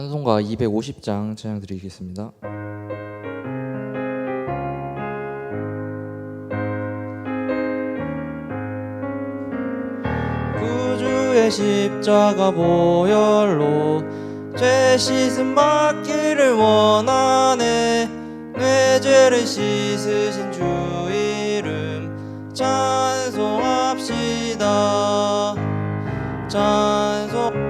찬송가 250장 찬양 드리겠습니다. 구주의 십자가 보혈로 죄 씻음 받기를 원하네. 내 죄를 씻으신 주 이름 찬송합시다. 찬송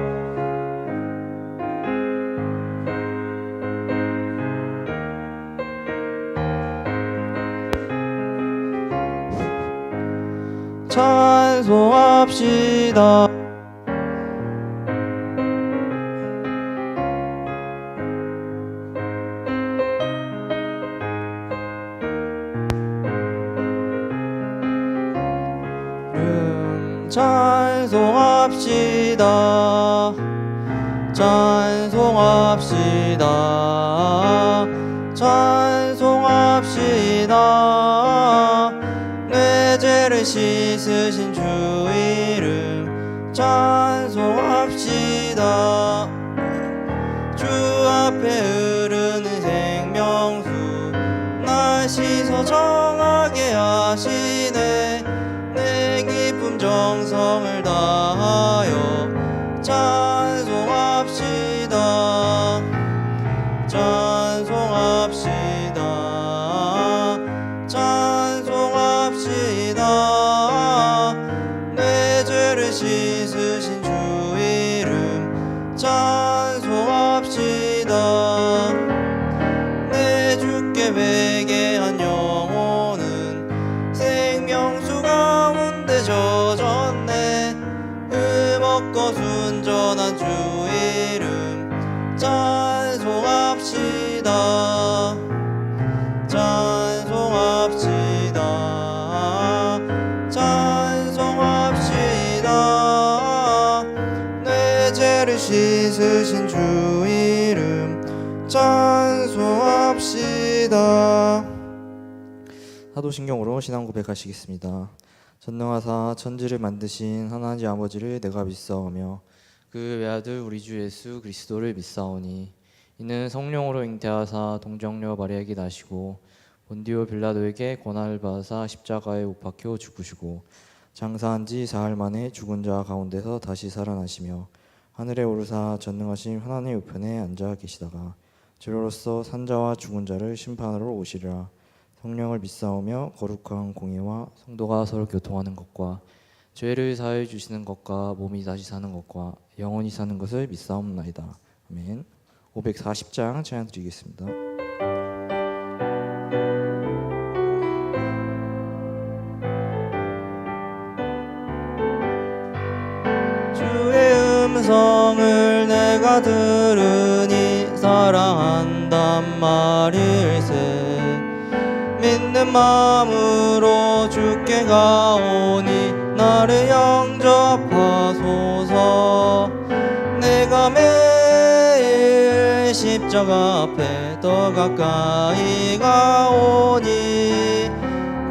찬송합시다. 찬송합시다. 찬송합시다. 찬송합시다. 내 죄를 씻으신 주 이름 찬송합시다. 주 앞에 흐르는 생명수 날 씻어 정하게 하시네. 내 기쁨 정성을 다하여 찬송합시다. 찬송합시다. 찬송합시다. 내 죄를 씻으신 주 이름 찬송합시다. 내 주께 회개한 영혼은 생명수 가운데 젖었네. 흠없고 순전한 주 이름 찬송합시다. 찬송합시다. 찬송합시다. 내 죄를 씻으신 주 이름 찬송합시다. 사도신경으로 신앙 고백하시겠습니다. 전능하사 천지를 만드신 하나님 아버지를 내가 믿사오며 그 외아들 우리 주 예수 그리스도를 믿사오니 이는 성령으로 잉태하사 동정녀 마리아에게 나시고 본디오 빌라도에게 고난을 받으사 십자가에 못 박혀 죽으시고 장사한 지 사흘 만에 죽은 자 가운데서 다시 살아나시며 하늘에 오르사 전능하신 하나님 우편에 앉아 계시다가 주로로서 산자와 죽은 자를 심판하러 오시리라. 성령을 믿사오며 거룩한 공예와 성도가 서로 교통하는 것과 죄를 사하여 주시는 것과 몸이 다시 사는 것과 영원히 사는 것을 믿사옵나이다. 아멘. 540장 찬양 드리겠습니다. 주의 음성을 내가 들으니 사랑한단 말일세. 믿는 마음으로 주께 가오니 나를 영접하소서. 내가 매일 십자가 앞에 더 가까이 가오니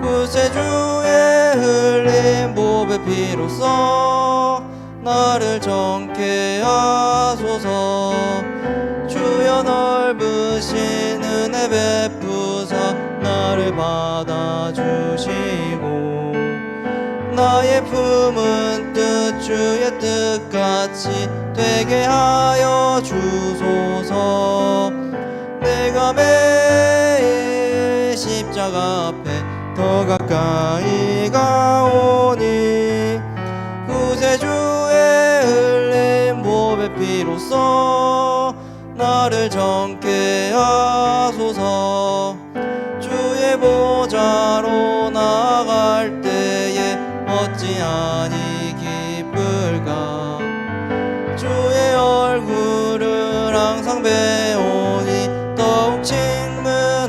구세주의 흘린 보배 피로써 나를 정케 하소서. 주여 넓으신 은혜 베푸사 나를 받아주시고 나의 품은 뜻 주의 뜻같이 되게 하여 주소서. 내가 매일 십자가 앞에 더 가까이 가오니 구세주의 흘린 보배 피로써 나를 정케 하소서. 주의 보좌로 나아갈 때에 어찌하니 기쁠까. 주의 얼굴을 항상 배우니 더욱 친근합니다.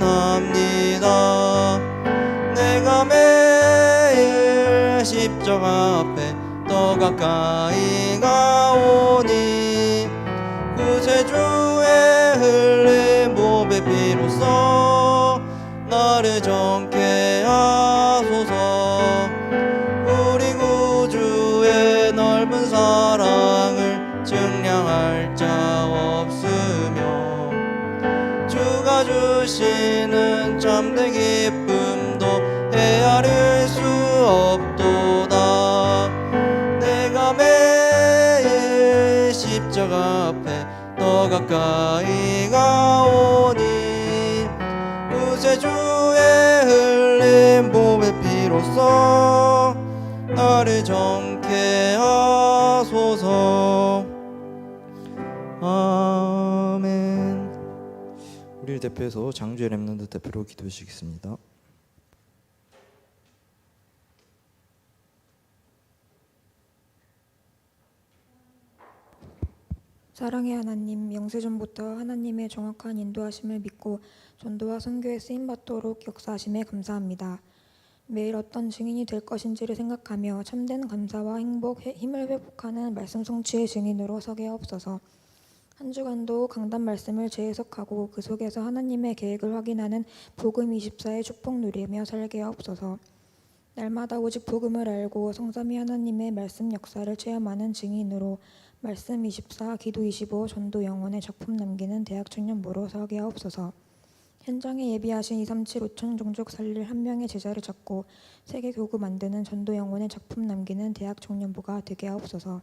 내가 매일 십자가 앞에 더 가까이 가오니 구세주의 흘린 보배 피로써 나를 정케 하소서. 우리 구주의 넓은 사랑을 증량할 자 없음. 주시는 참된 기쁨도 헤아릴 수 없도다. 내가 매일 십자가 앞에 더 가까이 가오니 구세주의 흘린 몸의 피로써 나를 정케 하소서. 아멘. 우리를 대표해서 장주의 렘넌트 대표로 기도해 주시겠습니다. 사랑의 하나님, 영세전부터 하나님의 정확한 인도하심을 믿고 전도와 선교에 쓰임받도록 역사하심에 감사합니다. 매일 어떤 증인이 될 것인지를 생각하며 참된 감사와 행복, 힘을 회복하는 말씀 성취의 증인으로 서게 하옵소서. 한 주간도 강단 말씀을 재해석하고 그 속에서 하나님의 계획을 확인하는 복음 24의 축복 누리며 살게 하옵소서. 날마다 오직 복음을 알고 성삼위 하나님의 말씀 역사를 체험하는 증인으로 말씀 24, 기도 25, 전도 영혼의 작품 남기는 대학 청년부로 서게 하옵소서. 현장에 예비하신 237 5천 종족 살릴 한 명의 제자를 찾고 세계 교구 만드는 전도 영혼의 작품 남기는 대학 청년부가 되게 하옵소서.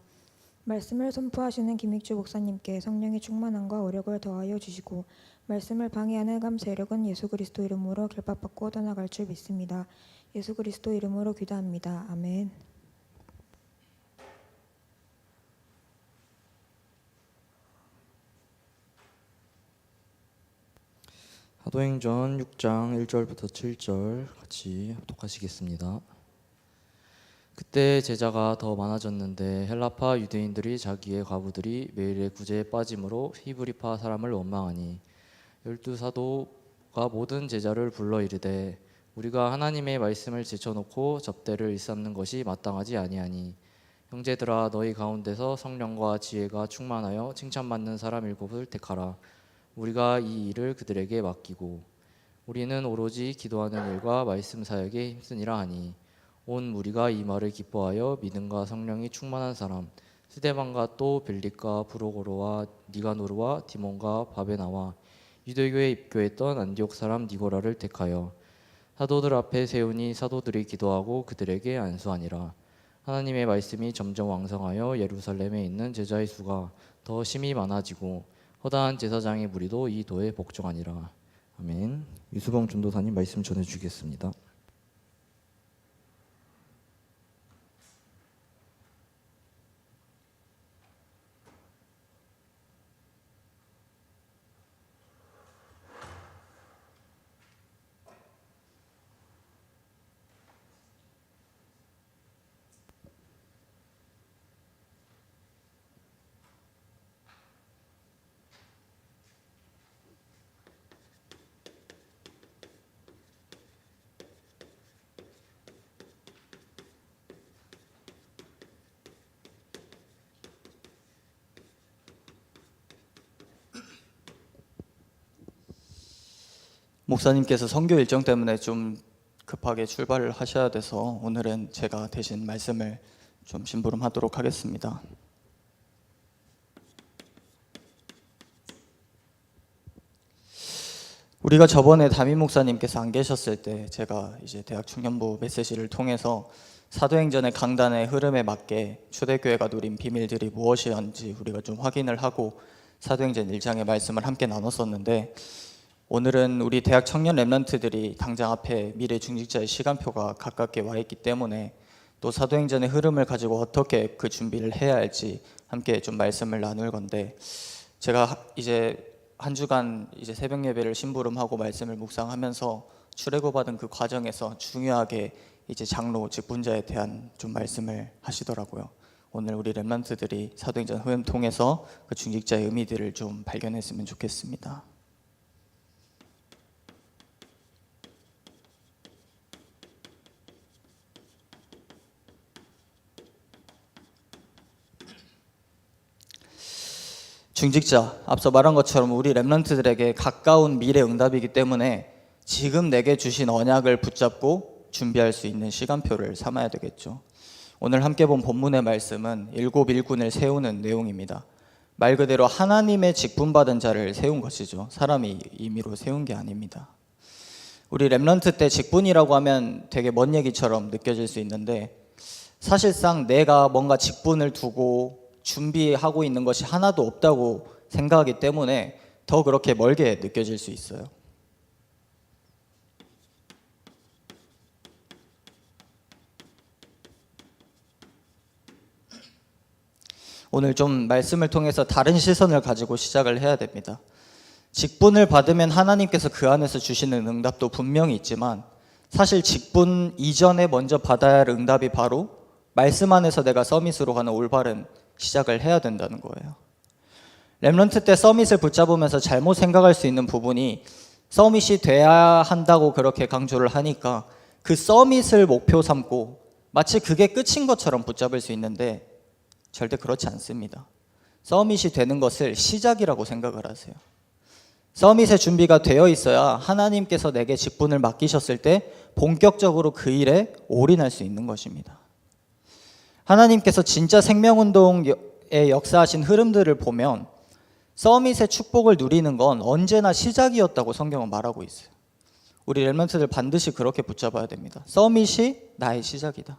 말씀을 선포하시는 김익주 목사님께 성령의 충만함과 오력을 더하여 주시고 말씀을 방해하는 감 세력은 예수 그리스도 이름으로 결박받고 떠나갈 줄 믿습니다. 예수 그리스도 이름으로 기도합니다. 아멘. 사도행전 6장 1절부터 7절 같이 합독하시겠습니다. 그때 제자가 더 많아졌는데 헬라파 유대인들이 자기의 과부들이 매일의 구제에 빠짐으로 히브리파 사람을 원망하니 12사도가 모든 제자를 불러 이르되 우리가 하나님의 말씀을 제쳐놓고 접대를 일삼는 것이 마땅하지 아니하니 형제들아 너희 가운데서 성령과 지혜가 충만하여 칭찬받는 사람 7을 택하라. 우리가 이 일을 그들에게 맡기고 우리는 오로지 기도하는 일과 말씀 사역에 힘쓰니라 하니 온 무리가 이 말을 기뻐하여 믿음과 성령이 충만한 사람 스데반과 또 빌립과 브로고로와 니가노르와 디몬과 바베나와 유대교에 입교했던 안디옥 사람 니고라를 택하여 사도들 앞에 세우니 사도들이 기도하고 그들에게 안수하니라. 하나님의 말씀이 점점 왕성하여 예루살렘에 있는 제자의 수가 더 심히 많아지고 허다한 제사장의 무리도 이 도에 복종하니라. 아멘. 유수봉 전도사님 말씀 전해주겠습니다. 목사님께서 선교 일정 때문에 좀 급하게 출발을 하셔야 돼서 오늘은 제가 대신 말씀을 좀 심부름하도록 하겠습니다. 우리가 저번에 담임 목사님께서 안 계셨을 때 제가 이제 대학 청년부 메시지를 통해서 사도행전의 강단의 흐름에 맞게 초대교회가 누린 비밀들이 무엇이었는지 우리가 좀 확인을 하고 사도행전 1장의 말씀을 함께 나눴었는데, 오늘은 우리 대학 청년 렘넌트들이 당장 앞에 미래 중직자의 시간표가 가깝게 와 있기 때문에 또 사도행전의 흐름을 가지고 어떻게 그 준비를 해야 할지 함께 좀 말씀을 나눌 건데, 제가 이제 한 주간 이제 새벽 예배를 심부름하고 말씀을 묵상하면서 출애굽받은 그 과정에서 중요하게 이제 장로 즉 분자에 대한 좀 말씀을 하시더라고요. 오늘 우리 렘넌트들이 사도행전 흐름 통해서 그 중직자의 의미들을 좀 발견했으면 좋겠습니다. 중직자, 앞서 말한 것처럼 우리 렘넌트들에게 가까운 미래 응답이기 때문에 지금 내게 주신 언약을 붙잡고 준비할 수 있는 시간표를 삼아야 되겠죠. 오늘 함께 본 본문의 말씀은 7 일꾼을 세우는 내용입니다. 말 그대로 하나님의 직분받은 자를 세운 것이죠. 사람이 임의로 세운 게 아닙니다. 우리 렘넌트 때 직분이라고 하면 되게 먼 얘기처럼 느껴질 수 있는데 사실상 내가 뭔가 직분을 두고 준비하고 있는 것이 하나도 없다고 생각하기 때문에 더 그렇게 멀게 느껴질 수 있어요. 오늘 좀 말씀을 통해서 다른 시선을 가지고 시작을 해야 됩니다. 직분을 받으면 하나님께서 그 안에서 주시는 응답도 분명히 있지만 사실 직분 이전에 먼저 받아야 할 응답이 바로 말씀 안에서 내가 서밋으로 가는 올바른 시작을 해야 된다는 거예요. 렘넌트 때 서밋을 붙잡으면서 잘못 생각할 수 있는 부분이 서밋이 돼야 한다고 그렇게 강조를 하니까 그 서밋을 목표 삼고 마치 그게 끝인 것처럼 붙잡을 수 있는데 절대 그렇지 않습니다. 서밋이 되는 것을 시작이라고 생각을 하세요. 서밋의 준비가 되어 있어야 하나님께서 내게 직분을 맡기셨을 때 본격적으로 그 일에 올인할 수 있는 것입니다. 하나님께서 진짜 생명운동에 역사하신 흐름들을 보면 서밋의 축복을 누리는 건 언제나 시작이었다고 성경은 말하고 있어요. 우리 렘넌트들 반드시 그렇게 붙잡아야 됩니다. 서밋이 나의 시작이다.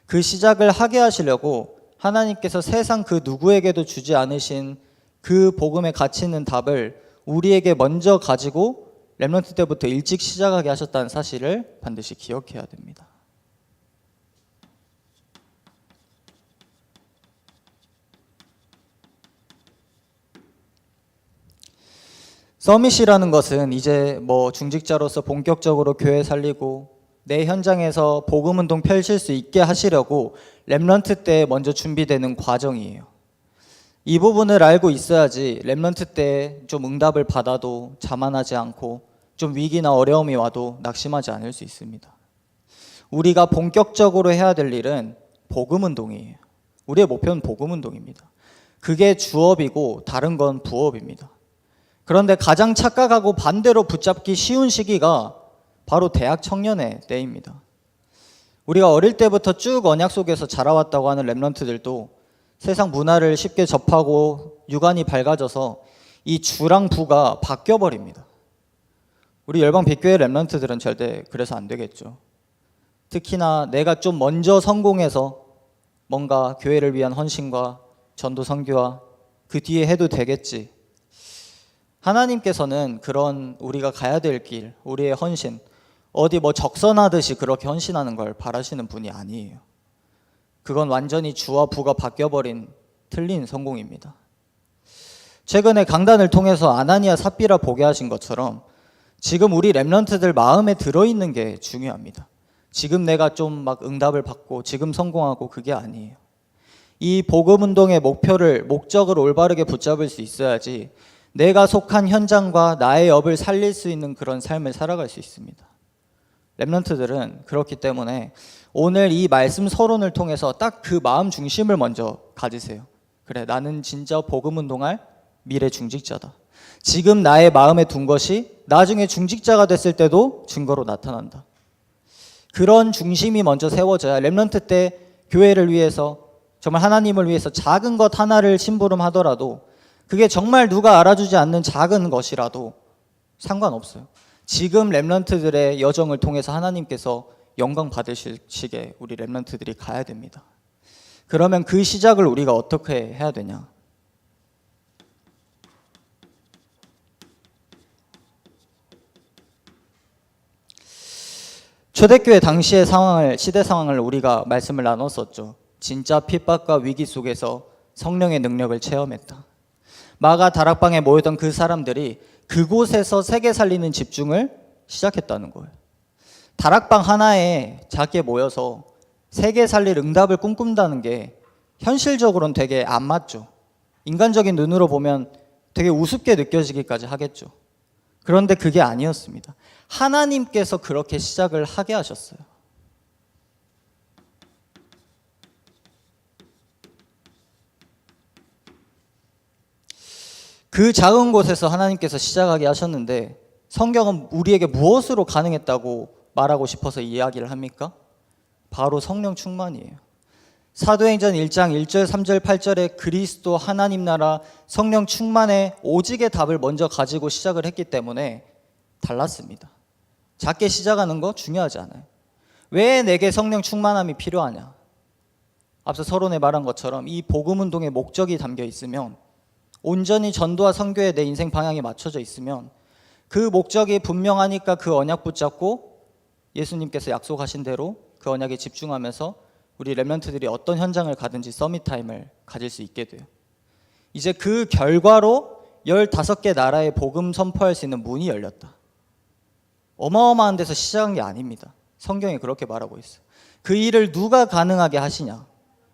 그 시작을 하게 하시려고 하나님께서 세상 그 누구에게도 주지 않으신 그 복음의 가치 있는 답을 우리에게 먼저 가지고 렘넌트 때부터 일찍 시작하게 하셨다는 사실을 반드시 기억해야 됩니다. 서밋이라는 것은 이제 중직자로서 본격적으로 교회 살리고 내 현장에서 복음운동 펼칠 수 있게 하시려고 렘넌트 때 먼저 준비되는 과정이에요. 이 부분을 알고 있어야지 렘넌트 때 좀 응답을 받아도 자만하지 않고 좀 위기나 어려움이 와도 낙심하지 않을 수 있습니다. 우리가 본격적으로 해야 될 일은 복음운동이에요. 우리의 목표는 복음운동입니다. 그게 주업이고 다른 건 부업입니다. 그런데 가장 착각하고 반대로 붙잡기 쉬운 시기가 바로 대학 청년의 때입니다. 우리가 어릴 때부터 쭉 언약 속에서 자라왔다고 하는 렘넌트들도 세상 문화를 쉽게 접하고 육안이 밝아져서 이 주랑 부가 바뀌어버립니다. 우리 열방 빛교회 렘넌트들은 절대 그래서 안 되겠죠. 특히나 내가 좀 먼저 성공해서 뭔가 교회를 위한 헌신과 전도 선교와 그 뒤에 해도 되겠지. 하나님께서는 그런 우리가 가야 될 길, 우리의 헌신, 어디 적선하듯이 그렇게 헌신하는 걸 바라시는 분이 아니에요. 그건 완전히 주와 부가 바뀌어버린 틀린 성공입니다. 최근에 강단을 통해서 아나니아 삽비라 보게 하신 것처럼 지금 우리 렘넌트들 마음에 들어있는 게 중요합니다. 지금 내가 좀 응답을 받고 지금 성공하고 그게 아니에요. 이 복음운동의 목적을 올바르게 붙잡을 수 있어야지 내가 속한 현장과 나의 업을 살릴 수 있는 그런 삶을 살아갈 수 있습니다. 렘넌트들은 그렇기 때문에 오늘 이 말씀 서론을 통해서 딱 그 마음 중심을 먼저 가지세요. 그래, 나는 진짜 복음운동할 미래 중직자다. 지금 나의 마음에 둔 것이 나중에 중직자가 됐을 때도 증거로 나타난다. 그런 중심이 먼저 세워져야 렘넌트 때 교회를 위해서 정말 하나님을 위해서 작은 것 하나를 심부름하더라도 그게 정말 누가 알아주지 않는 작은 것이라도 상관없어요. 지금 렘넌트들의 여정을 통해서 하나님께서 영광 받으시게 우리 렘넌트들이 가야 됩니다. 그러면 그 시작을 우리가 어떻게 해야 되냐? 초대교회 당시의 시대 상황을 우리가 말씀을 나눴었죠. 진짜 핍박과 위기 속에서 성령의 능력을 체험했다. 마가 다락방에 모였던 그 사람들이 그곳에서 세계 살리는 집중을 시작했다는 거예요. 다락방 하나에 작게 모여서 세계 살릴 응답을 꿈꾼다는 게 현실적으로는 되게 안 맞죠. 인간적인 눈으로 보면 되게 우습게 느껴지기까지 하겠죠. 그런데 그게 아니었습니다. 하나님께서 그렇게 시작을 하게 하셨어요. 그 작은 곳에서 하나님께서 시작하게 하셨는데 성경은 우리에게 무엇으로 가능했다고 말하고 싶어서 이야기를 합니까? 바로 성령 충만이에요. 사도행전 1장 1절, 3절, 8절에 그리스도 하나님 나라 성령 충만의 오직의 답을 먼저 가지고 시작을 했기 때문에 달랐습니다. 작게 시작하는 거 중요하지 않아요. 왜 내게 성령 충만함이 필요하냐? 앞서 서론에 말한 것처럼 이 복음 운동의 목적이 담겨 있으면, 온전히 전도와 선교에 내 인생 방향이 맞춰져 있으면, 그 목적이 분명하니까 그 언약 붙잡고 예수님께서 약속하신 대로 그 언약에 집중하면서 우리 렘넌트들이 어떤 현장을 가든지 서밋 타임을 가질 수 있게 돼요. 이제 그 결과로 15개 나라에 복음 선포할 수 있는 문이 열렸다. 어마어마한 데서 시작한 게 아닙니다. 성경이 그렇게 말하고 있어요. 그 일을 누가 가능하게 하시냐?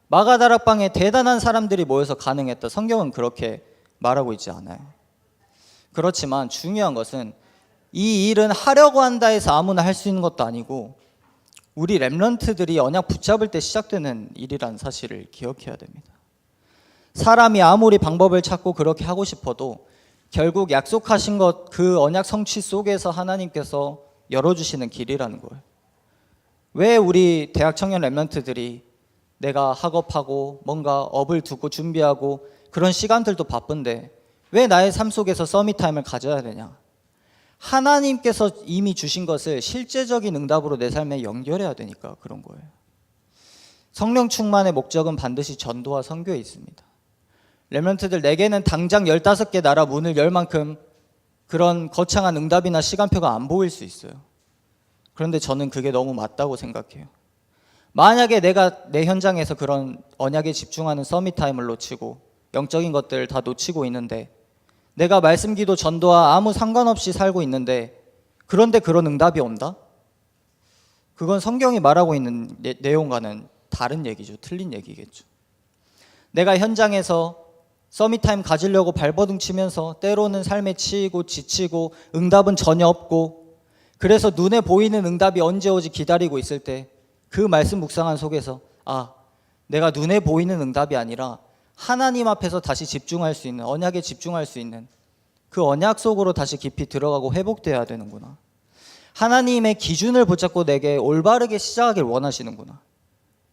마가다락방에 대단한 사람들이 모여서 가능했다. 성경은 그렇게 말하고 있지 않아요. 그렇지만 중요한 것은 이 일은 하려고 한다 해서 아무나 할 수 있는 것도 아니고 우리 렘넌트들이 언약 붙잡을 때 시작되는 일이라는 사실을 기억해야 됩니다. 사람이 아무리 방법을 찾고 그렇게 하고 싶어도 결국 약속하신 것, 그 언약 성취 속에서 하나님께서 열어주시는 길이라는 거예요. 왜 우리 대학 청년 렘넌트들이 내가 학업하고 뭔가 업을 두고 준비하고 그런 시간들도 바쁜데 왜 나의 삶 속에서 서밋 타임을 가져야 되냐? 하나님께서 이미 주신 것을 실제적인 응답으로 내 삶에 연결해야 되니까 그런 거예요. 성령 충만의 목적은 반드시 전도와 선교에 있습니다. 렘넌트들, 내게는 당장 15개 나라 문을 열 만큼 그런 거창한 응답이나 시간표가 안 보일 수 있어요. 그런데 저는 그게 너무 맞다고 생각해요. 만약에 내가 내 현장에서 그런 언약에 집중하는 서밋 타임을 놓치고 영적인 것들을 다 놓치고 있는데, 내가 말씀 기도 전도와 아무 상관없이 살고 있는데 그런데 그런 응답이 온다? 그건 성경이 말하고 있는 내용과는 다른 얘기죠. 틀린 얘기겠죠. 내가 현장에서 서밋타임 가지려고 발버둥 치면서 때로는 삶에 치이고 지치고 응답은 전혀 없고, 그래서 눈에 보이는 응답이 언제 오지 기다리고 있을 때 그 말씀 묵상한 속에서 내가 눈에 보이는 응답이 아니라 하나님 앞에서 다시 집중할 수 있는, 언약에 집중할 수 있는 그 언약 속으로 다시 깊이 들어가고 회복되어야 되는구나. 하나님의 기준을 붙잡고 내게 올바르게 시작하길 원하시는구나.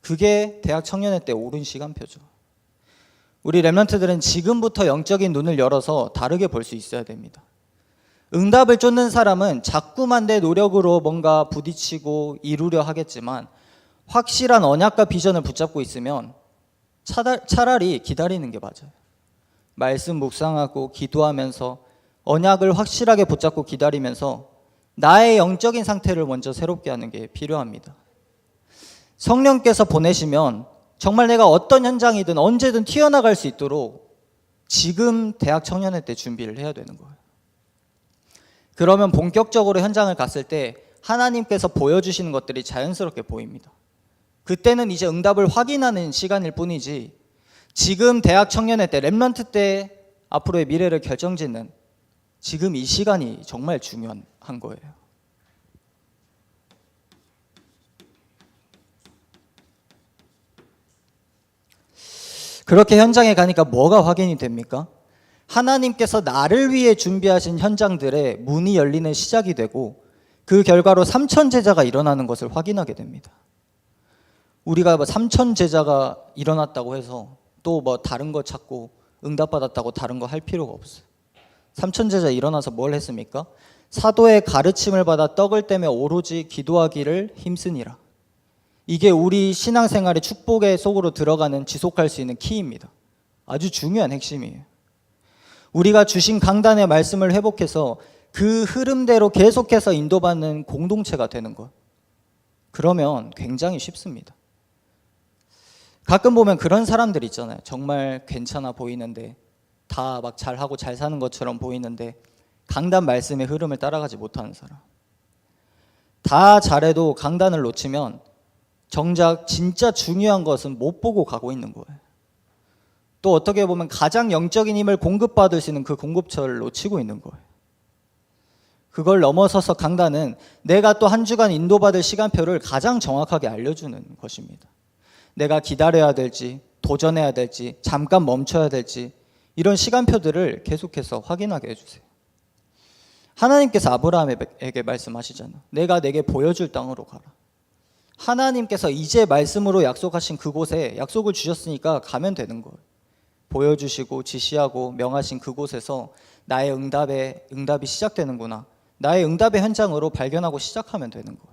그게 대학 청년회 때 옳은 시간표죠. 우리 렘넌트들은 지금부터 영적인 눈을 열어서 다르게 볼 수 있어야 됩니다. 응답을 쫓는 사람은 자꾸만 내 노력으로 뭔가 부딪히고 이루려 하겠지만, 확실한 언약과 비전을 붙잡고 있으면 차라리 기다리는 게 맞아요. 말씀 묵상하고 기도하면서 언약을 확실하게 붙잡고 기다리면서 나의 영적인 상태를 먼저 새롭게 하는 게 필요합니다. 성령께서 보내시면 정말 내가 어떤 현장이든 언제든 튀어나갈 수 있도록 지금 대학 청년회 때 준비를 해야 되는 거예요. 그러면 본격적으로 현장을 갔을 때 하나님께서 보여주시는 것들이 자연스럽게 보입니다. 그때는 이제 응답을 확인하는 시간일 뿐이지, 지금 대학 청년회 때, 렘넌트 때 앞으로의 미래를 결정짓는 지금 이 시간이 정말 중요한 거예요. 그렇게 현장에 가니까 뭐가 확인이 됩니까? 하나님께서 나를 위해 준비하신 현장들의 문이 열리는 시작이 되고, 그 결과로 3,000 제자가 일어나는 것을 확인하게 됩니다. 우리가 3,000 제자가 일어났다고 해서 또 다른 거 찾고 응답받았다고 다른 거 할 필요가 없어요. 3,000 제자 일어나서 뭘 했습니까? 사도의 가르침을 받아 떡을 떼며 오로지 기도하기를 힘쓰니라. 이게 우리 신앙생활의 축복의 속으로 들어가는, 지속할 수 있는 키입니다. 아주 중요한 핵심이에요. 우리가 주신 강단의 말씀을 회복해서 그 흐름대로 계속해서 인도받는 공동체가 되는 것. 그러면 굉장히 쉽습니다. 가끔 보면 그런 사람들 있잖아요. 정말 괜찮아 보이는데, 다 막 잘하고 잘 사는 것처럼 보이는데 강단 말씀의 흐름을 따라가지 못하는 사람. 다 잘해도 강단을 놓치면 정작 진짜 중요한 것은 못 보고 가고 있는 거예요. 또 어떻게 보면 가장 영적인 힘을 공급받을 수 있는 그 공급처를 놓치고 있는 거예요. 그걸 넘어서서 강단은 내가 또 한 주간 인도받을 시간표를 가장 정확하게 알려주는 것입니다. 내가 기다려야 될지, 도전해야 될지, 잠깐 멈춰야 될지, 이런 시간표들을 계속해서 확인하게 해주세요. 하나님께서 아브라함에게 말씀하시잖아. 내가 내게 보여줄 땅으로 가라. 하나님께서 이제 말씀으로 약속하신 그곳에 약속을 주셨으니까 가면 되는 거예요. 보여주시고 지시하고 명하신 그곳에서 나의 응답이 시작되는구나. 나의 응답의 현장으로 발견하고 시작하면 되는 거예요.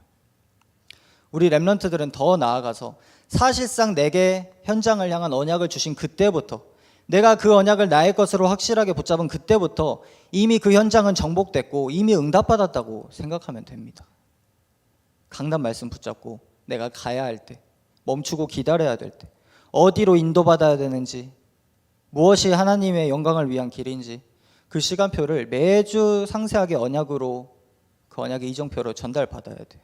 우리 렘넌트들은 더 나아가서 사실상 내게 현장을 향한 언약을 주신 그때부터, 내가 그 언약을 나의 것으로 확실하게 붙잡은 그때부터 이미 그 현장은 정복됐고 이미 응답받았다고 생각하면 됩니다. 강단 말씀 붙잡고 내가 가야 할 때, 멈추고 기다려야 될 때, 어디로 인도받아야 되는지, 무엇이 하나님의 영광을 위한 길인지 그 시간표를 매주 상세하게 언약으로, 그 언약의 이정표로 전달받아야 돼요.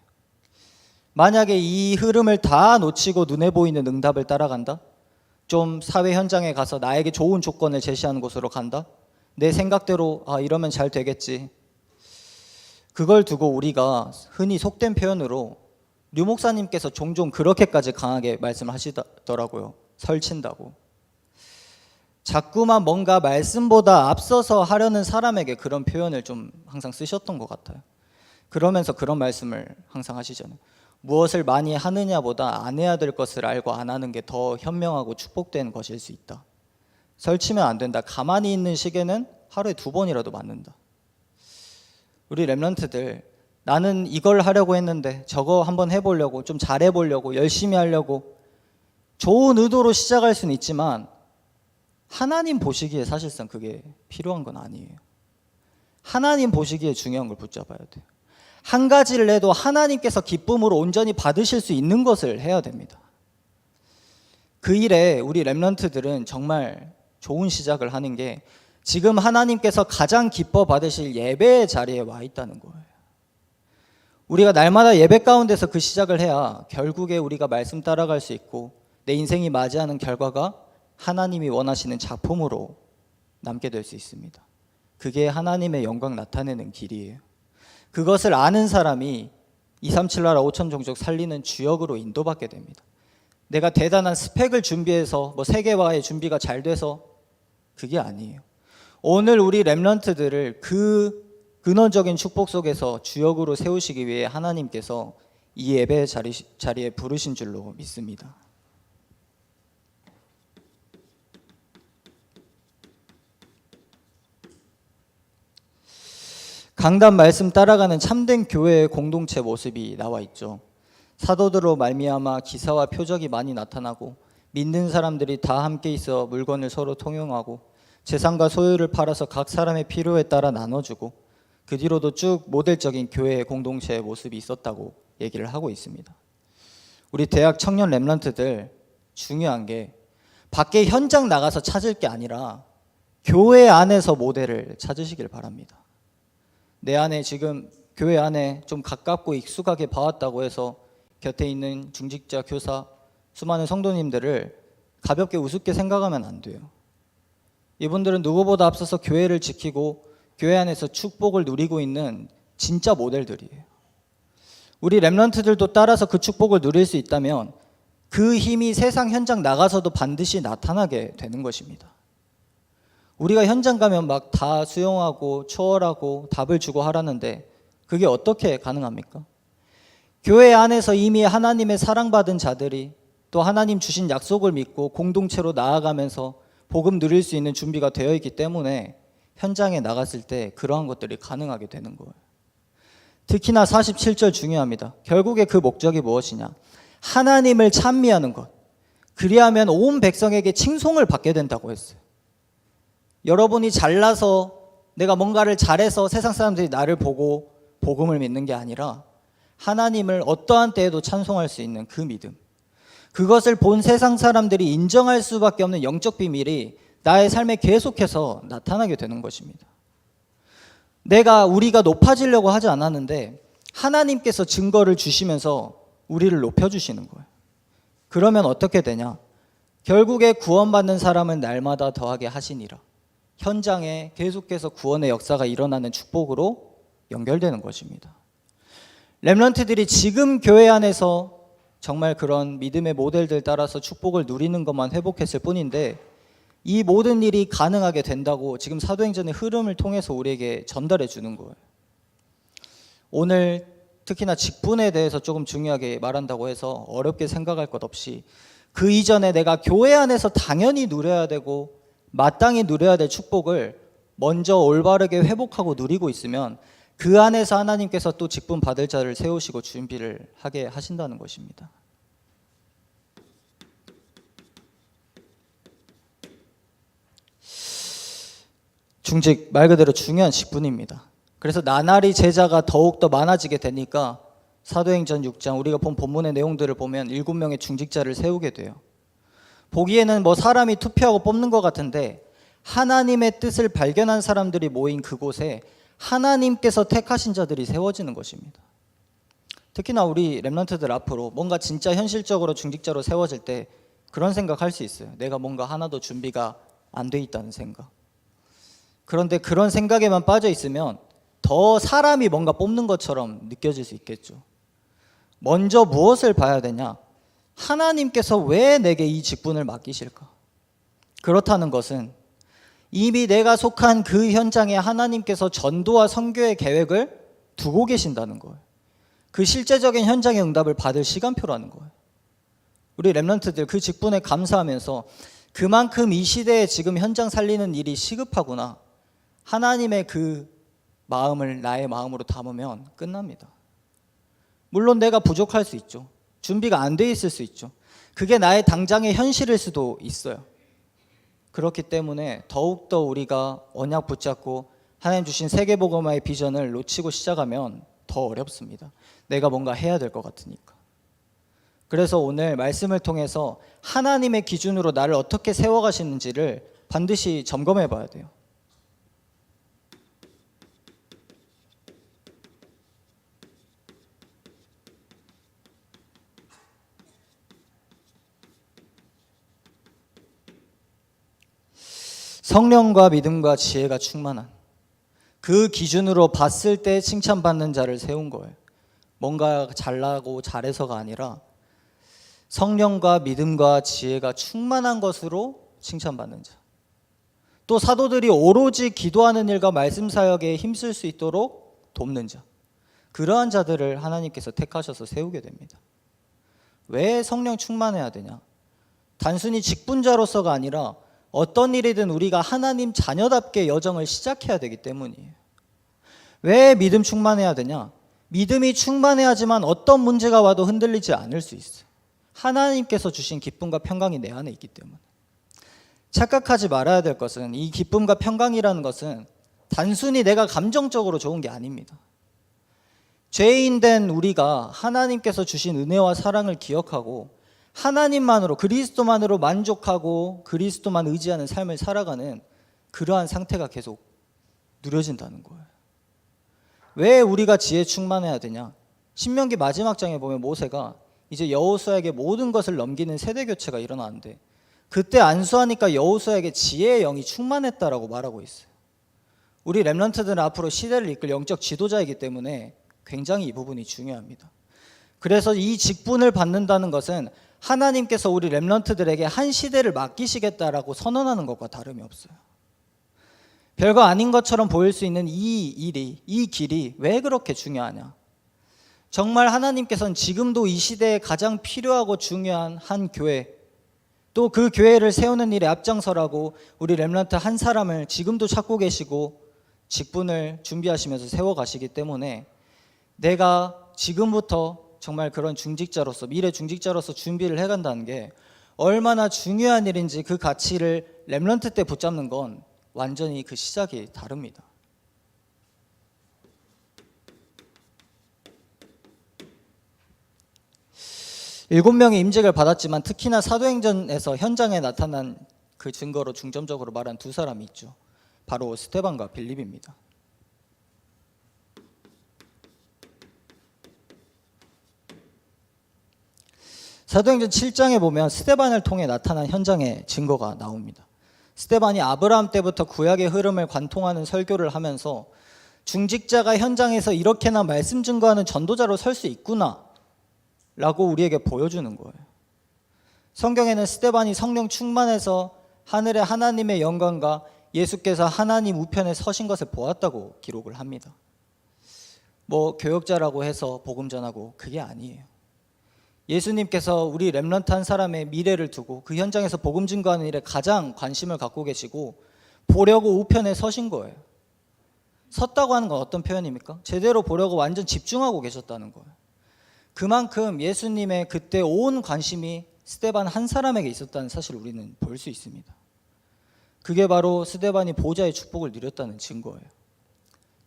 만약에 이 흐름을 다 놓치고 눈에 보이는 응답을 따라간다? 좀 사회 현장에 가서 나에게 좋은 조건을 제시하는 곳으로 간다? 내 생각대로 이러면 잘 되겠지. 그걸 두고 우리가 흔히 속된 표현으로 류 목사님께서 종종 그렇게까지 강하게 말씀하시더라고요. 설친다고. 자꾸만 뭔가 말씀보다 앞서서 하려는 사람에게 그런 표현을 좀 항상 쓰셨던 것 같아요. 그러면서 그런 말씀을 항상 하시잖아요. 무엇을 많이 하느냐보다 안 해야 될 것을 알고 안 하는 게 더 현명하고 축복된 것일 수 있다. 설치면 안 된다. 가만히 있는 시계는 하루에 2번이라도 맞는다. 우리 렘넌트들, 나는 이걸 하려고 했는데 저거 한번 해보려고, 좀 잘해보려고, 열심히 하려고 좋은 의도로 시작할 수는 있지만 하나님 보시기에 사실상 그게 필요한 건 아니에요. 하나님 보시기에 중요한 걸 붙잡아야 돼요. 한 가지를 해도 하나님께서 기쁨으로 온전히 받으실 수 있는 것을 해야 됩니다. 그 일에 우리 렘넌트들은 정말 좋은 시작을 하는 게 지금 하나님께서 가장 기뻐 받으실 예배의 자리에 와 있다는 거예요. 우리가 날마다 예배 가운데서 그 시작을 해야 결국에 우리가 말씀 따라갈 수 있고 내 인생이 맞이하는 결과가 하나님이 원하시는 작품으로 남게 될 수 있습니다. 그게 하나님의 영광 나타내는 길이에요. 그것을 아는 사람이 237 나라 5천 종족 살리는 주역으로 인도받게 됩니다. 내가 대단한 스펙을 준비해서 세계화의 준비가 잘 돼서 그게 아니에요. 오늘 우리 렘넌트들을 그 근원적인 축복 속에서 주역으로 세우시기 위해 하나님께서 이 예배의 자리에 부르신 줄로 믿습니다. 강단 말씀 따라가는 참된 교회의 공동체 모습이 나와 있죠. 사도들로 말미암아 기사와 표적이 많이 나타나고 믿는 사람들이 다 함께 있어 물건을 서로 통용하고 재산과 소유를 팔아서 각 사람의 필요에 따라 나눠주고 그 뒤로도 쭉 모델적인 교회의 공동체의 모습이 있었다고 얘기를 하고 있습니다. 우리 대학 청년 렘넌트들 중요한 게 밖에 현장 나가서 찾을 게 아니라 교회 안에서 모델을 찾으시길 바랍니다. 내 안에 지금 교회 안에 좀 가깝고 익숙하게 봐왔다고 해서 곁에 있는 중직자, 교사, 수많은 성도님들을 가볍게 우습게 생각하면 안 돼요. 이분들은 누구보다 앞서서 교회를 지키고 교회 안에서 축복을 누리고 있는 진짜 모델들이에요. 우리 렘넌트들도 따라서 그 축복을 누릴 수 있다면 그 힘이 세상 현장 나가서도 반드시 나타나게 되는 것입니다. 우리가 현장 가면 막 다 수용하고 초월하고 답을 주고 하라는데 그게 어떻게 가능합니까? 교회 안에서 이미 하나님의 사랑받은 자들이 또 하나님 주신 약속을 믿고 공동체로 나아가면서 복음 누릴 수 있는 준비가 되어 있기 때문에 현장에 나갔을 때 그러한 것들이 가능하게 되는 거예요. 특히나 47절 중요합니다. 결국에 그 목적이 무엇이냐? 하나님을 찬미하는 것. 그리하면 온 백성에게 칭송을 받게 된다고 했어요. 여러분이 잘나서 내가 뭔가를 잘해서 세상 사람들이 나를 보고 복음을 믿는 게 아니라 하나님을 어떠한 때에도 찬송할 수 있는 그 믿음, 그것을 본 세상 사람들이 인정할 수밖에 없는 영적 비밀이 나의 삶에 계속해서 나타나게 되는 것입니다. 우리가 높아지려고 하지 않았는데 하나님께서 증거를 주시면서 우리를 높여주시는 거예요. 그러면 어떻게 되냐? 결국에 구원받는 사람은 날마다 더하게 하시니라. 현장에 계속해서 구원의 역사가 일어나는 축복으로 연결되는 것입니다. 렘넌트들이 지금 교회 안에서 정말 그런 믿음의 모델들 따라서 축복을 누리는 것만 회복했을 뿐인데 이 모든 일이 가능하게 된다고 지금 사도행전의 흐름을 통해서 우리에게 전달해 주는 거예요. 오늘 특히나 직분에 대해서 조금 중요하게 말한다고 해서 어렵게 생각할 것 없이 그 이전에 내가 교회 안에서 당연히 누려야 되고 마땅히 누려야 될 축복을 먼저 올바르게 회복하고 누리고 있으면 그 안에서 하나님께서 또 직분 받을 자를 세우시고 준비를 하게 하신다는 것입니다. 중직 말 그대로 중요한 직분입니다. 그래서 나날이 제자가 더욱더 많아지게 되니까 사도행전 6장 우리가 본 본문의 내용들을 보면 7명의 중직자를 세우게 돼요. 보기에는 뭐 사람이 투표하고 뽑는 것 같은데 하나님의 뜻을 발견한 사람들이 모인 그곳에 하나님께서 택하신 자들이 세워지는 것입니다. 특히나 우리 렘넌트들 앞으로 뭔가 진짜 현실적으로 중직자로 세워질 때 그런 생각할 수 있어요. 내가 뭔가 하나도 준비가 안 돼 있다는 생각. 그런데 그런 생각에만 빠져 있으면 더 사람이 뭔가 뽑는 것처럼 느껴질 수 있겠죠. 먼저 무엇을 봐야 되냐? 하나님께서 왜 내게 이 직분을 맡기실까? 그렇다는 것은 이미 내가 속한 그 현장에 하나님께서 전도와 선교의 계획을 두고 계신다는 거예요. 그 실제적인 현장의 응답을 받을 시간표라는 거예요. 우리 렘넌트들 그 직분에 감사하면서 그만큼 이 시대에 지금 현장 살리는 일이 시급하구나. 하나님의 그 마음을 나의 마음으로 담으면 끝납니다. 물론 내가 부족할 수 있죠. 준비가 안 돼 있을 수 있죠. 그게 나의 당장의 현실일 수도 있어요. 그렇기 때문에 더욱더 우리가 언약 붙잡고 하나님 주신 세계복음화의 비전을 놓치고 시작하면 더 어렵습니다. 내가 뭔가 해야 될 것 같으니까. 그래서 오늘 말씀을 통해서 하나님의 기준으로 나를 어떻게 세워가시는지를 반드시 점검해 봐야 돼요. 성령과 믿음과 지혜가 충만한 그 기준으로 봤을 때 칭찬받는 자를 세운 거예요. 뭔가 잘나고 잘해서가 아니라 성령과 믿음과 지혜가 충만한 것으로 칭찬받는 자. 또 사도들이 오로지 기도하는 일과 말씀 사역에 힘쓸 수 있도록 돕는 자. 그러한 자들을 하나님께서 택하셔서 세우게 됩니다. 왜 성령 충만해야 되냐? 단순히 직분자로서가 아니라 어떤 일이든 우리가 하나님 자녀답게 여정을 시작해야 되기 때문이에요. 왜 믿음 충만해야 되냐? 믿음이 충만해야지만 어떤 문제가 와도 흔들리지 않을 수 있어요. 하나님께서 주신 기쁨과 평강이 내 안에 있기 때문에. 착각하지 말아야 될 것은 이 기쁨과 평강이라는 것은 단순히 내가 감정적으로 좋은 게 아닙니다. 죄인 된 우리가 하나님께서 주신 은혜와 사랑을 기억하고 하나님만으로 그리스도만으로 만족하고 그리스도만 의지하는 삶을 살아가는 그러한 상태가 계속 누려진다는 거예요. 왜 우리가 지혜 충만해야 되냐? 신명기 마지막 장에 보면 모세가 이제 여호수아에게 모든 것을 넘기는 세대 교체가 일어나는데 그때 안수하니까 여호수아에게 지혜의 영이 충만했다라고 말하고 있어요. 우리 렘넌트들은 앞으로 시대를 이끌 영적 지도자이기 때문에 굉장히 이 부분이 중요합니다. 그래서 이 직분을 받는다는 것은 하나님께서 우리 렘넌트들에게 한 시대를 맡기시겠다라고 선언하는 것과 다름이 없어요. 별거 아닌 것처럼 보일 수 있는 이 일이, 이 길이 왜 그렇게 중요하냐? 정말 하나님께서는 지금도 이 시대에 가장 필요하고 중요한 한 교회, 또 그 교회를 세우는 일에 앞장서라고 우리 렘넌트 한 사람을 지금도 찾고 계시고 직분을 준비하시면서 세워가시기 때문에 내가 지금부터 정말 그런 중직자로서, 미래 중직자로서 준비를 해간다는 게 얼마나 중요한 일인지 그 가치를 렘넌트 때 붙잡는 건 완전히 그 시작이 다릅니다. 일곱 명의 임직을 받았지만 특히나 사도행전에서 현장에 나타난 그 증거로 중점적으로 말한 두 사람이 있죠. 바로 스데반과 빌립입니다. 사도행전 7장에 보면 스데반을 통해 나타난 현장의 증거가 나옵니다. 스데반이 아브라함 때부터 구약의 흐름을 관통하는 설교를 하면서 중직자가 현장에서 이렇게나 말씀 증거하는 전도자로 설 수 있구나 라고 우리에게 보여주는 거예요. 성경에는 스데반이 성령 충만해서 하늘의 하나님의 영광과 예수께서 하나님 우편에 서신 것을 보았다고 기록을 합니다. 뭐 교역자라고 해서 복음 전하고, 그게 아니에요. 예수님께서 우리 렘넌트 한 사람의 미래를 두고 그 현장에서 복음 증거하는 일에 가장 관심을 갖고 계시고 보려고 우편에 서신 거예요. 섰다고 하는 건 어떤 표현입니까? 제대로 보려고 완전 집중하고 계셨다는 거예요. 그만큼 예수님의 그때 온 관심이 스데반 한 사람에게 있었다는 사실을 우리는 볼 수 있습니다. 그게 바로 스데반이 보좌의 축복을 누렸다는 증거예요.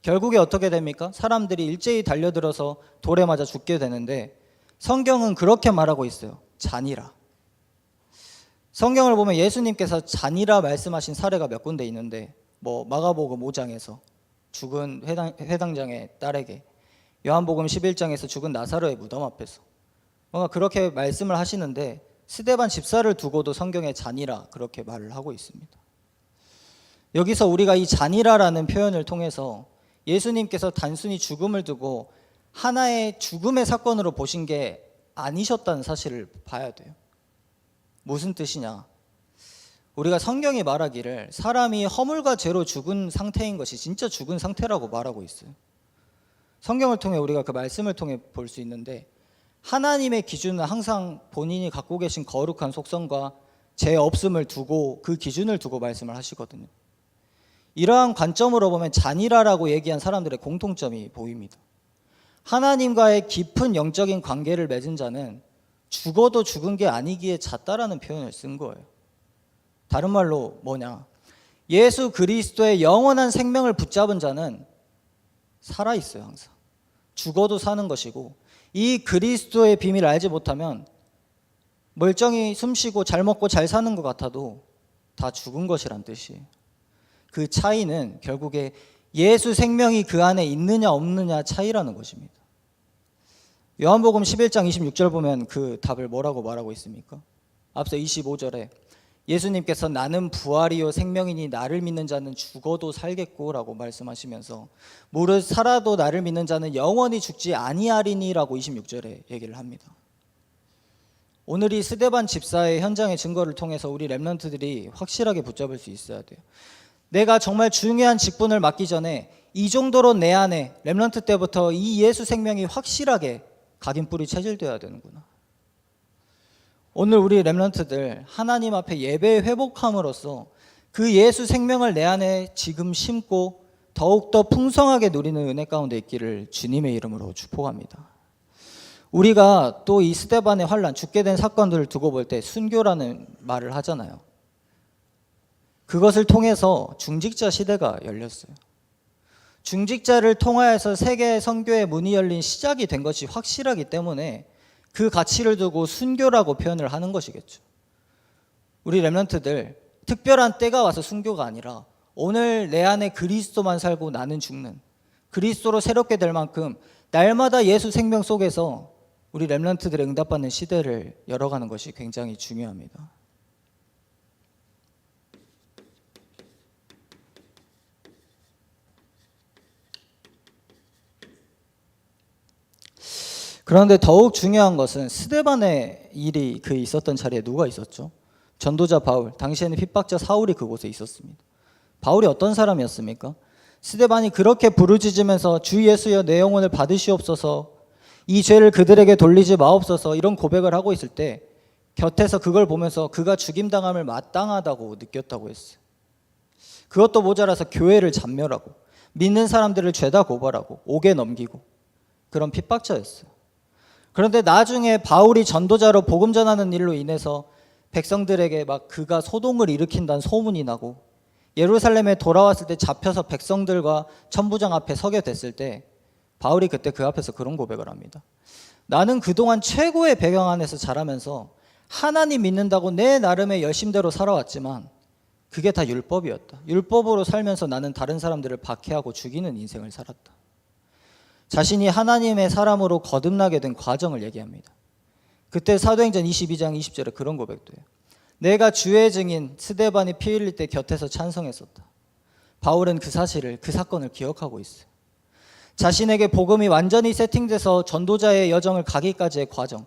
결국에 어떻게 됩니까? 사람들이 일제히 달려들어서 돌에 맞아 죽게 되는데 성경은 그렇게 말하고 있어요. 잔이라. 성경을 보면 예수님께서 잔이라 말씀하신 사례가 몇 군데 있는데, 뭐 마가복음 5장에서 죽은 회당장의 딸에게, 요한복음 11장에서 죽은 나사로의 무덤 앞에서 뭔가 그렇게 말씀을 하시는데, 스데반 집사를 두고도 성경에 잔이라 그렇게 말을 하고 있습니다. 여기서 우리가 이 잔이라라는 표현을 통해서 예수님께서 단순히 죽음을 두고 하나의 죽음의 사건으로 보신 게 아니셨다는 사실을 봐야 돼요. 무슨 뜻이냐? 우리가 성경이 말하기를 사람이 허물과 죄로 죽은 상태인 것이 진짜 죽은 상태라고 말하고 있어요. 성경을 통해 우리가 그 말씀을 통해 볼 수 있는데, 하나님의 기준은 항상 본인이 갖고 계신 거룩한 속성과 죄 없음을 두고, 그 기준을 두고 말씀을 하시거든요. 이러한 관점으로 보면 잔이라라고 얘기한 사람들의 공통점이 보입니다. 하나님과의 깊은 영적인 관계를 맺은 자는 죽어도 죽은 게 아니기에 잤다라는 표현을 쓴 거예요. 다른 말로 뭐냐? 예수 그리스도의 영원한 생명을 붙잡은 자는 살아있어요. 항상 죽어도 사는 것이고, 이 그리스도의 비밀을 알지 못하면 멀쩡히 숨쉬고 잘 먹고 잘 사는 것 같아도 다 죽은 것이란 뜻이에요. 그 차이는 결국에 예수 생명이 그 안에 있느냐 없느냐 차이라는 것입니다. 요한복음 11장 26절 보면 그 답을 뭐라고 말하고 있습니까? 앞서 25절에 예수님께서 나는 부활이요 생명이니 나를 믿는 자는 죽어도 살겠고 라고 말씀하시면서, 무릇 살아도 나를 믿는 자는 영원히 죽지 아니하리니 라고 26절에 얘기를 합니다. 오늘 이 스데반 집사의 현장의 증거를 통해서 우리 렘넌트들이 확실하게 붙잡을 수 있어야 돼요. 내가 정말 중요한 직분을 맡기 전에 이 정도로 내 안에 렘넌트 때부터 이 예수 생명이 확실하게 각인뿌리 체질되어야 되는구나. 오늘 우리 렘넌트들 하나님 앞에 예배 회복함으로써 그 예수 생명을 내 안에 지금 심고 더욱더 풍성하게 누리는 은혜 가운데 있기를 주님의 이름으로 축복합니다. 우리가 또 이 스데반의 환란, 죽게 된 사건들을 두고 볼 때 순교라는 말을 하잖아요. 그것을 통해서 중직자 시대가 열렸어요. 중직자를 통하여서 세계 선교의 문이 열린 시작이 된 것이 확실하기 때문에 그 가치를 두고 순교라고 표현을 하는 것이겠죠. 우리 렘넌트들 특별한 때가 와서 순교가 아니라 오늘 내 안에 그리스도만 살고 나는 죽는, 그리스도로 새롭게 될 만큼 날마다 예수 생명 속에서 우리 렘넌트들의 응답받는 시대를 열어가는 것이 굉장히 중요합니다. 그런데 더욱 중요한 것은 스데반의 일이 그 있었던 자리에 누가 있었죠? 전도자 바울, 당시에는 핍박자 사울이 그곳에 있었습니다. 바울이 어떤 사람이었습니까? 스데반이 그렇게 부르짖으면서 주 예수여 내 영혼을 받으시옵소서, 이 죄를 그들에게 돌리지 마옵소서, 이런 고백을 하고 있을 때 곁에서 그걸 보면서 그가 죽임당함을 마땅하다고 느꼈다고 했어요. 그것도 모자라서 교회를 잔멸하고 믿는 사람들을 죄다 고발하고 옥에 넘기고 그런 핍박자였어요. 그런데 나중에 바울이 전도자로 복음 전하는 일로 인해서 백성들에게 막 그가 소동을 일으킨다는 소문이 나고, 예루살렘에 돌아왔을 때 잡혀서 백성들과 천부장 앞에 서게 됐을 때 바울이 그때 그 앞에서 그런 고백을 합니다. 나는 그동안 최고의 배경 안에서 자라면서 하나님 믿는다고 내 나름의 열심대로 살아왔지만 그게 다 율법이었다. 율법으로 살면서 나는 다른 사람들을 박해하고 죽이는 인생을 살았다. 자신이 하나님의 사람으로 거듭나게 된 과정을 얘기합니다. 그때 사도행전 22장 20절에 그런 고백도 해요. 내가 주의 증인 스데반이 피 흘릴 때 곁에서 찬성했었다. 바울은 그 사실을, 그 사건을 기억하고 있어요. 자신에게 복음이 완전히 세팅돼서 전도자의 여정을 가기까지의 과정,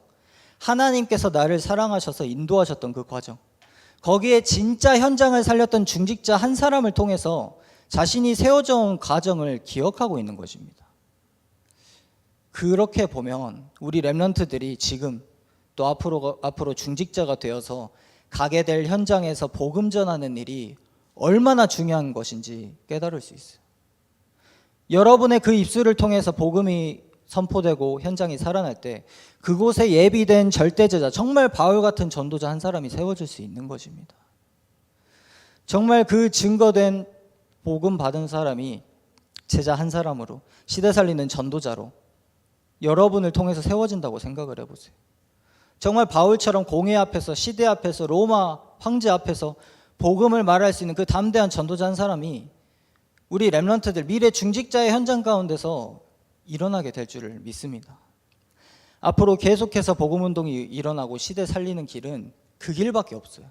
하나님께서 나를 사랑하셔서 인도하셨던 그 과정, 거기에 진짜 현장을 살렸던 중직자 한 사람을 통해서 자신이 세워져 온 과정을 기억하고 있는 것입니다. 그렇게 보면 우리 렘넌트들이 지금 또 앞으로 중직자가 되어서 가게 될 현장에서 복음 전하는 일이 얼마나 중요한 것인지 깨달을 수 있어요. 여러분의 그 입술을 통해서 복음이 선포되고 현장이 살아날 때 그곳에 예비된 절대제자, 정말 바울 같은 전도자 한 사람이 세워질 수 있는 것입니다. 정말 그 증거된 복음 받은 사람이 제자 한 사람으로 시대 살리는 전도자로 여러분을 통해서 세워진다고 생각을 해보세요. 정말 바울처럼 공회 앞에서, 시대 앞에서, 로마 황제 앞에서 복음을 말할 수 있는 그 담대한 전도자 한 사람이 우리 렘넌트들, 미래 중직자의 현장 가운데서 일어나게 될 줄을 믿습니다. 앞으로 계속해서 복음 운동이 일어나고 시대 살리는 길은 그 길밖에 없어요.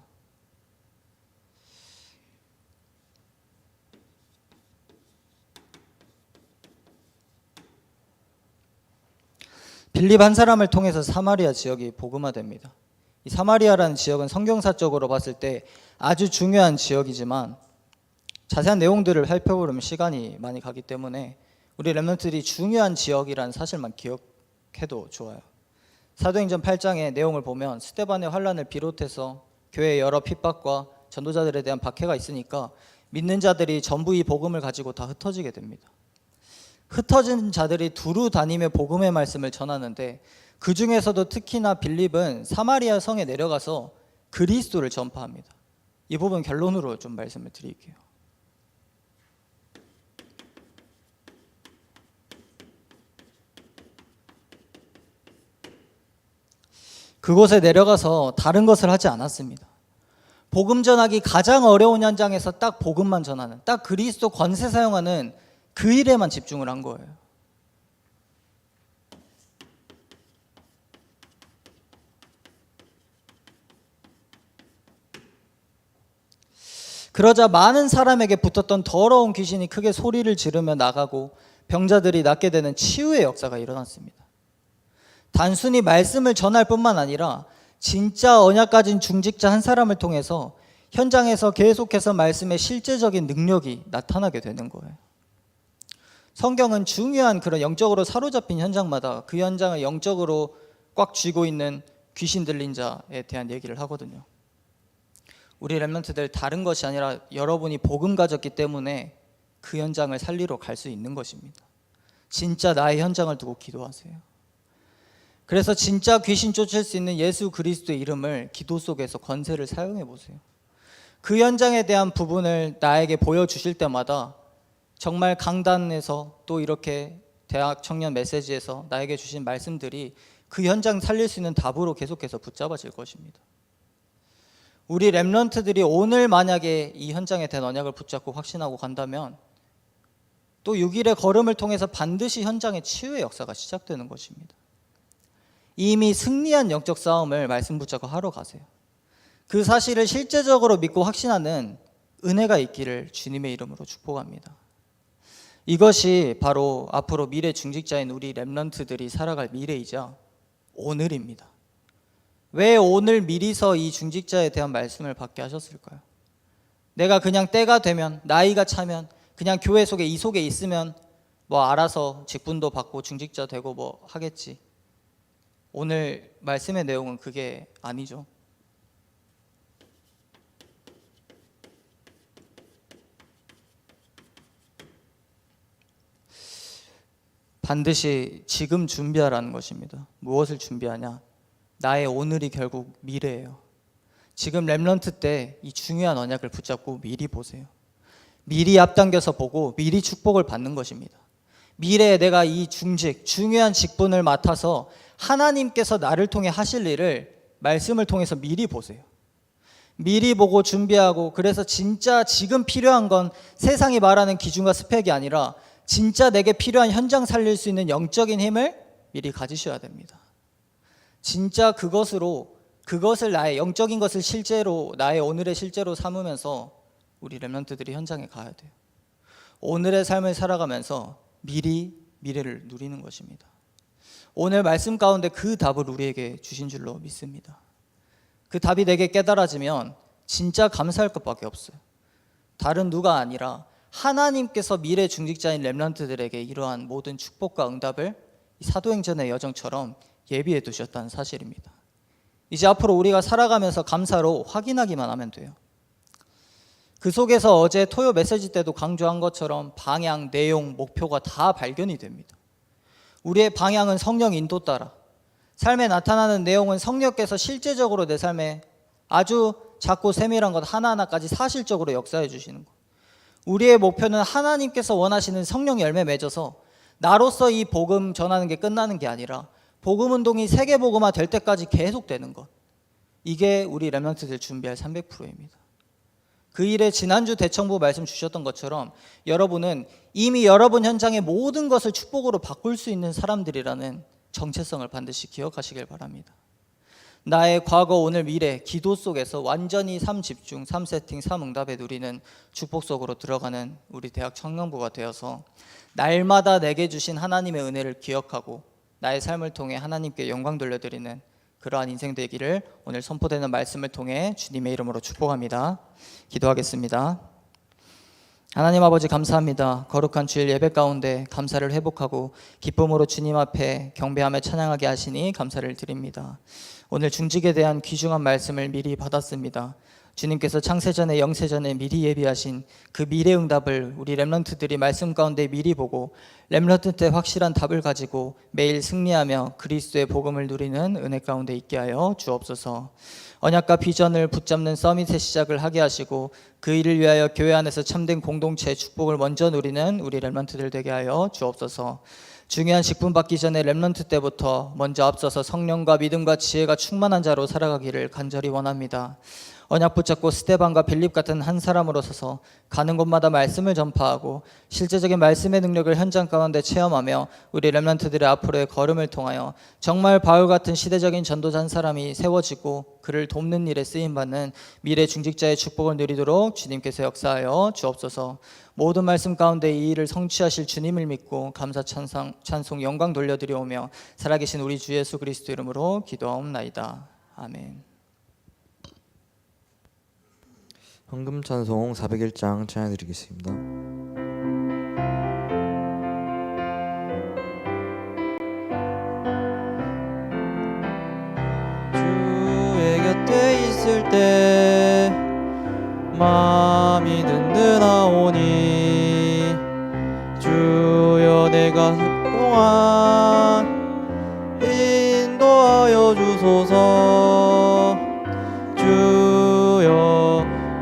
빌립 한 사람을 통해서 사마리아 지역이 복음화됩니다. 이 사마리아라는 지역은 성경사적으로 봤을 때 아주 중요한 지역이지만 자세한 내용들을 살펴보려면 시간이 많이 가기 때문에 우리 렘넌트들이 중요한 지역이라는 사실만 기억해도 좋아요. 사도행전 8장의 내용을 보면 스데반의 환란을 비롯해서 교회의 여러 핍박과 전도자들에 대한 박해가 있으니까 믿는 자들이 전부 이 복음을 가지고 다 흩어지게 됩니다. 흩어진 자들이 두루 다니며 복음의 말씀을 전하는데 그 중에서도 특히나 빌립은 사마리아 성에 내려가서 그리스도를 전파합니다. 이 부분 결론으로 좀 말씀을 드릴게요. 그곳에 내려가서 다른 것을 하지 않았습니다. 복음 전하기 가장 어려운 현장에서 딱 복음만 전하는, 딱 그리스도 권세 사용하는 그 일에만 집중을 한 거예요. 그러자 많은 사람에게 붙었던 더러운 귀신이 크게 소리를 지르며 나가고 병자들이 낫게 되는 치유의 역사가 일어났습니다. 단순히 말씀을 전할 뿐만 아니라 진짜 언약 가진 중직자 한 사람을 통해서 현장에서 계속해서 말씀의 실제적인 능력이 나타나게 되는 거예요. 성경은 중요한 그런 영적으로 사로잡힌 현장마다 그 현장을 영적으로 꽉 쥐고 있는 귀신 들린 자에 대한 얘기를 하거든요. 우리 렘넌트들 다른 것이 아니라 여러분이 복음 가졌기 때문에 그 현장을 살리러 갈 수 있는 것입니다. 진짜 나의 현장을 두고 기도하세요. 그래서 진짜 귀신 쫓을 수 있는 예수 그리스도의 이름을 기도 속에서 권세를 사용해 보세요. 그 현장에 대한 부분을 나에게 보여주실 때마다 정말 강단에서 또 이렇게 대학 청년 메시지에서 나에게 주신 말씀들이 그 현장 살릴 수 있는 답으로 계속해서 붙잡아질 것입니다. 우리 렘넌트들이 오늘 만약에 이 현장에 대한 언약을 붙잡고 확신하고 간다면 또 6일의 걸음을 통해서 반드시 현장의 치유의 역사가 시작되는 것입니다. 이미 승리한 영적 싸움을 말씀 붙잡고 하러 가세요. 그 사실을 실제적으로 믿고 확신하는 은혜가 있기를 주님의 이름으로 축복합니다. 이것이 바로 앞으로 미래 중직자인 우리 렘넌트들이 살아갈 미래이자 오늘입니다. 왜 오늘 미리서 이 중직자에 대한 말씀을 받게 하셨을까요? 내가 그냥 때가 되면, 나이가 차면, 그냥 교회 속에 이 속에 있으면 뭐 알아서 직분도 받고 중직자 되고 뭐 하겠지. 오늘 말씀의 내용은 그게 아니죠. 반드시 지금 준비하라는 것입니다. 무엇을 준비하냐? 나의 오늘이 결국 미래예요. 지금 렘넌트 때 이 중요한 언약을 붙잡고 미리 보세요. 미리 앞당겨서 보고 미리 축복을 받는 것입니다. 미래에 내가 이 중요한 직분을 맡아서 하나님께서 나를 통해 하실 일을 말씀을 통해서 미리 보세요. 미리 보고 준비하고, 그래서 진짜 지금 필요한 건 세상이 말하는 기준과 스펙이 아니라 진짜 내게 필요한 현장 살릴 수 있는 영적인 힘을 미리 가지셔야 됩니다. 진짜 그것을 나의 영적인 것을 실제로 나의 오늘의 실제로 삼으면서 우리 렘넌트들이 현장에 가야 돼요. 오늘의 삶을 살아가면서 미리 미래를 누리는 것입니다. 오늘 말씀 가운데 그 답을 우리에게 주신 줄로 믿습니다. 그 답이 내게 깨달아지면 진짜 감사할 것밖에 없어요. 다른 누가 아니라 하나님께서 미래 중직자인 렘넌트들에게 이러한 모든 축복과 응답을 이 사도행전의 여정처럼 예비해 두셨다는 사실입니다. 이제 앞으로 우리가 살아가면서 감사로 확인하기만 하면 돼요. 그 속에서 어제 토요 메시지 때도 강조한 것처럼 방향, 내용, 목표가 다 발견이 됩니다. 우리의 방향은 성령 인도 따라, 삶에 나타나는 내용은 성령께서 실제적으로 내 삶에 아주 작고 세밀한 것 하나하나까지 사실적으로 역사해 주시는 것. 우리의 목표는 하나님께서 원하시는 성령 열매 맺어서 나로서 이 복음 전하는 게 끝나는 게 아니라 복음 운동이 세계 복음화 될 때까지 계속되는 것. 이게 우리 렘넌트들 준비할 300%입니다. 그 일에 지난주 대청부 말씀 주셨던 것처럼 여러분은 이미 여러분 현장의 모든 것을 축복으로 바꿀 수 있는 사람들이라는 정체성을 반드시 기억하시길 바랍니다. 나의 과거, 오늘, 미래, 기도 속에서 완전히 삶 집중, 삶 세팅, 삶 응답에 누리는 축복 속으로 들어가는 우리 대학 청년부가 되어서 날마다 내게 주신 하나님의 은혜를 기억하고 나의 삶을 통해 하나님께 영광 돌려드리는 그러한 인생 되기를 오늘 선포되는 말씀을 통해 주님의 이름으로 축복합니다. 기도하겠습니다. 하나님 아버지 감사합니다. 거룩한 주일 예배 가운데 감사를 회복하고 기쁨으로 주님 앞에 경배하며 찬양하게 하시니 감사를 드립니다. 오늘 중직에 대한 귀중한 말씀을 미리 받았습니다. 주님께서 창세전에 영세전에 미리 예비하신 그 미래 응답을 우리 렘넌트들이 말씀 가운데 미리 보고 렘넌트 때 확실한 답을 가지고 매일 승리하며 그리스도의 복음을 누리는 은혜 가운데 있게 하여 주옵소서. 언약과 비전을 붙잡는 서밋의 시작을 하게 하시고 그 일을 위하여 교회 안에서 참된 공동체의 축복을 먼저 누리는 우리 렘넌트들 되게 하여 주옵소서. 중요한 직분 받기 전에 렘넌트 때부터 먼저 앞서서 성령과 믿음과 지혜가 충만한 자로 살아가기를 간절히 원합니다. 언약 붙잡고 스데반과 빌립 같은 한 사람으로 서서 가는 곳마다 말씀을 전파하고 실제적인 말씀의 능력을 현장 가운데 체험하며 우리 렘넌트들의 앞으로의 걸음을 통하여 정말 바울 같은 시대적인 전도자 한 사람이 세워지고 그를 돕는 일에 쓰임받는 미래 중직자의 축복을 누리도록 주님께서 역사하여 주옵소서. 모든 말씀 가운데 이 일을 성취하실 주님을 믿고 감사 찬송 영광 돌려드리오며 살아계신 우리 주 예수 그리스도 이름으로 기도하옵나이다. 아멘. 헌금 찬송 401장 찬양드리겠습니다. 주의 곁에 있을 때 마음이 든든하오니 주여 내가 동안 인도하여 주소서.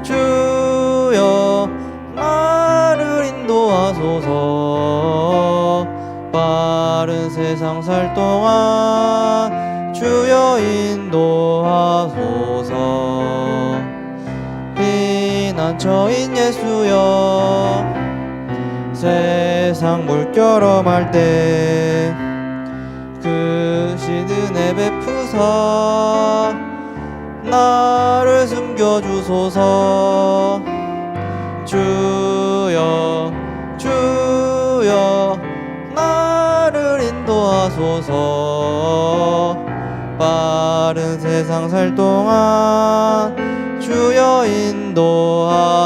주여 나를 인도하소서. 빠른 세상 살 동안 주여 인도하소서. 피난처인 예수여 세상 물결험할 때 크신 은혜 베푸사 나를 숨겨주소서. 주여 나를 인도하소서. 빠른 세상 살 동안 주여 인도하소서.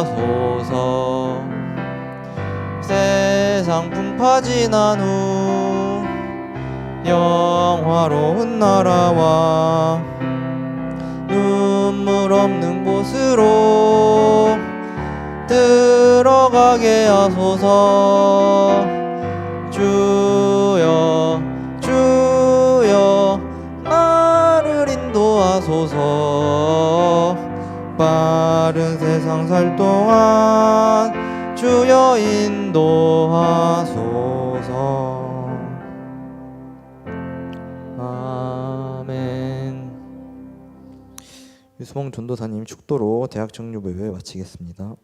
세상 풍파 지난 후 영화로운 나라와 눈물 없는 곳으로 들어가게 하소서. 주여 나를 인도하소서. 빠른 세상 살 동안 주여 인도하소서. 아멘. 유수봉 전도사님 축도로 대학 청년부 예배 마치겠습니다.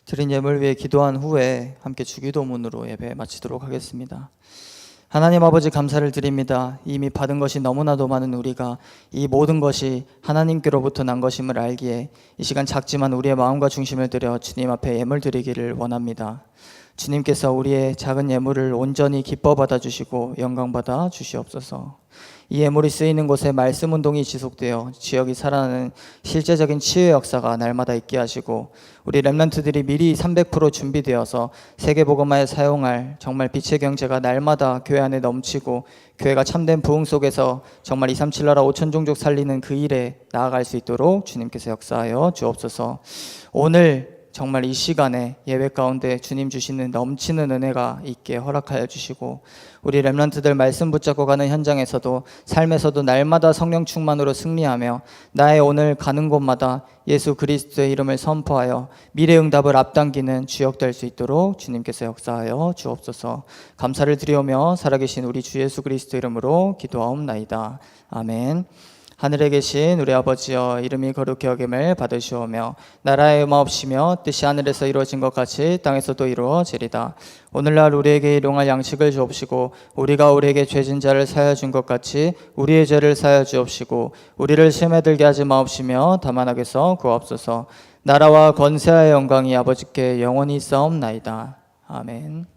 드린 예물 위해 기도한 후에 함께 주기도문으로 예배 마치도록 하겠습니다. 하나님 아버지 감사를 드립니다. 이미 받은 것이 너무나도 많은 우리가 이 모든 것이 하나님께로부터 난 것임을 알기에 이 시간 작지만 우리의 마음과 중심을 들여 주님 앞에 예물 드리기를 원합니다. 주님께서 우리의 작은 예물을 온전히 기뻐 받아주시고 영광 받아 주시옵소서. 이 예물이 쓰이는 곳에 말씀 운동이 지속되어 지역이 살아나는 실제적인 치유의 역사가 날마다 있게 하시고 우리 렘넌트들이 미리 300% 준비되어서 세계복음화에 사용할 정말 빛의 경제가 날마다 교회 안에 넘치고 교회가 참된 부흥 속에서 정말 237 나라 5천 종족 살리는 그 일에 나아갈 수 있도록 주님께서 역사하여 주옵소서. 오늘 정말 이 시간에 예배 가운데 주님 주시는 넘치는 은혜가 있게 허락하여 주시고 우리 렘넌트들 말씀 붙잡고 가는 현장에서도 삶에서도 날마다 성령 충만으로 승리하며 나의 오늘 가는 곳마다 예수 그리스도의 이름을 선포하여 미래 응답을 앞당기는 주역 될 수 있도록 주님께서 역사하여 주옵소서. 감사를 드리오며 살아계신 우리 주 예수 그리스도 이름으로 기도하옵나이다. 아멘. 하늘에 계신 우리 아버지여, 이름이 거룩히 여김을 받으시오며 나라의 음하옵시며 뜻이 하늘에서 이루어진 것 같이 땅에서도 이루어지리다. 오늘날 우리에게 일용할 양식을 주옵시고 우리가 우리에게 죄진 자를 사하여 준 것 같이 우리의 죄를 사하여 주옵시고 우리를 시험에 들게 하지 마옵시며 다만 악에서 구하옵소서. 나라와 권세와 영광이 아버지께 영원히 있사옵나이다. 아멘.